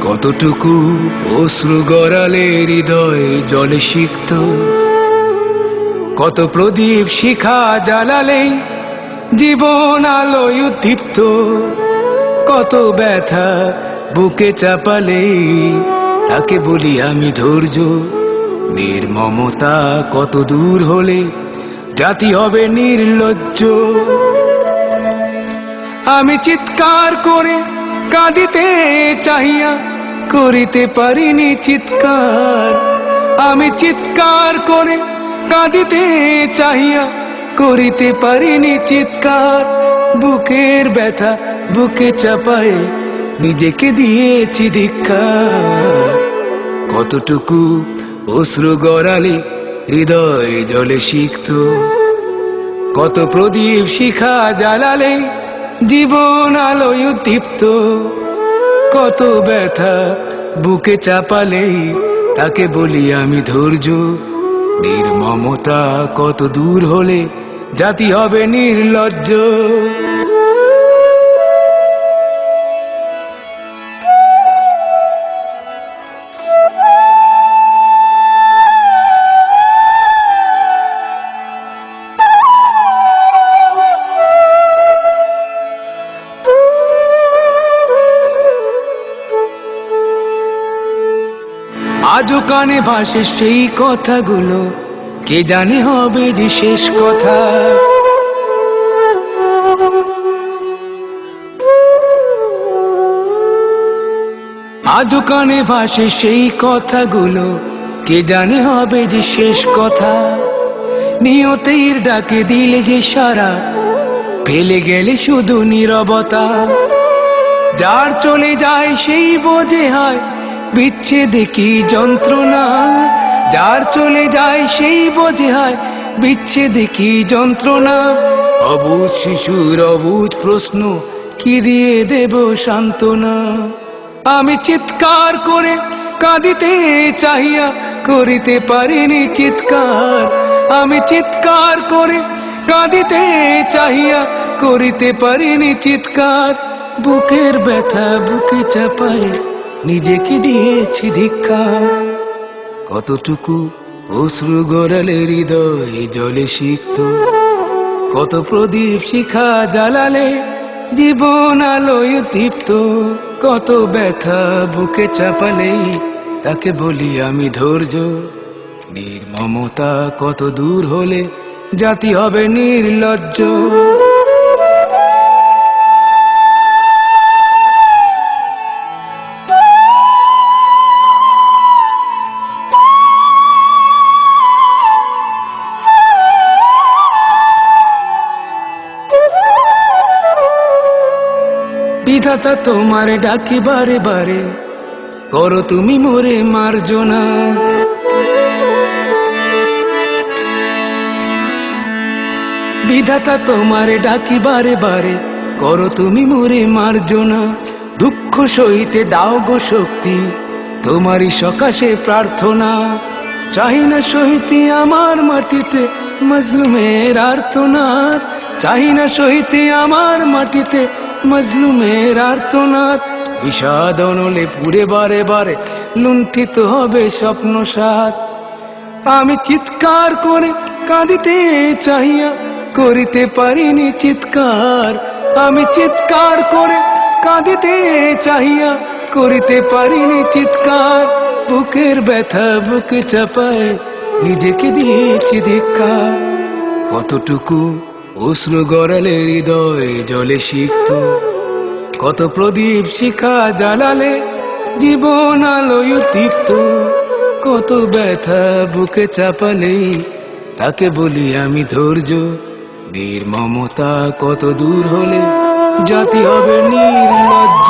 কতটুকু অশ্রু গড়ালে হৃদয় জলে সিক্ত, কত প্রদীপ শিখা জ্বালালে জীবন আলোয় উদ্দীপ্ত, কত ব্যথা বুকে চাপালে তাকে বলি আমি ধৈর্য। নির্মমতা কত দূর হলে জাতি হবে নির্লজ্জ। আমি চিৎকার করে কাঁদিতে চাহিয়া করিতে পারিনি চিৎকার। আমি চিৎকার করে কাঁদিতে চাহিয়া করিতে পারিনি চিৎকার। বুকের ব্যথা বুকে চাপায়ে নিজেকে দিয়েছি ধিক্কার। কতটুকু অশ্রু গড়ালে হৃদয় জলে সিক্ত, কত প্রদীপ শিখা জ্বালালে জীবন আলোয় উদ্দীপ্ত, কত ব্যথা বুকে চাপালে তাকে বলি আমি ধৈর্য। নির্মমতা কত দূর হলে জাতি হবে নির্লজ্জ। আজও কানে ভাসে সেই কথাগুলো, কে জানে হবে যে শেষ কথা। আজও কানে ভাসে সেই কথাগুলো, কে জানে হবে যে শেষ কথা। নিয়তের ডাকে দিলে যে সারা, ফেলে গেলে শুধু নীরবতা। যার চলে যায় সেই বোঝে হয় বিচ্ছেদে কি যন্ত্রণা। যার চলে যায় সেই বোঝে হয় বিচ্ছেদে কি যন্ত্রণা। অবুঝ শিশুর অবুঝ প্রশ্ন, কি দিয়ে দেব সান্ত্বনা। আমি চিৎকার করে কাঁদিতে চাহিয়া করিতে পারিনি চিৎকার। আমি চিৎকার করে কাঁদিতে চাহিয়া করিতে পারিনি চিৎকার। বুকের ব্যথা বুকে চাপায় নিজেকে দিয়েছি ধিক্কার। কতটুকু অশ্রু গড়ালে হৃদয় জলে সিক্ত, কত প্রদীপ শিখা জ্বালালে জীবন আলোয় উদ্দীপ্ত, কত ব্যথা বুকে চাপালে তাকে বলি আমি ধৈর্য। নির্মমতা কত দূর হলে জাতি হবে নির্লজ্জ। বিধাতা তোমার ডাকি বারে বারে, করো তুমি মোরে মার্জনা। বিধাতা তোমার ডাকি বারে বারে, করো তুমি মোরে মার্জনা। দুঃখ সইতে দাও গো শক্তি, তোমারই সকাশে প্রার্থনা। চাহি না সইতে আমার মাটিতে মজলুমের আর্তনাদ। চাহি না সইতে আমার মাটিতে মজলুমের আর্তনাদ। বিষাদ অনলে পুরে বারে বারে লুণ্ঠিত হবে স্বপ্ন সাথ। আমি চিৎকার করে কাঁদিতে চাহিয়া করিতে পারিনি চিৎকার। আমি চিৎকার করে কাঁদিতে চাহিয়া করিতে পারিনি চিৎকার। বুকের ব্যথা বুকে চাপায় নিজেকে দিয়েছি ধিক্কার। কতটুকু অশ্রু গড়ালে হৃদয় জলে সিক্ত, কত প্রদীপ শিখা জ্বালালে জীবন আলোয় উদ্দীপ্ত, কত ব্যথা বুকে চাপালে তাকে বলি আমি ধৈর্য। নির্মমতা কত দূর হলে জাতি হবে নির্লজ্জ।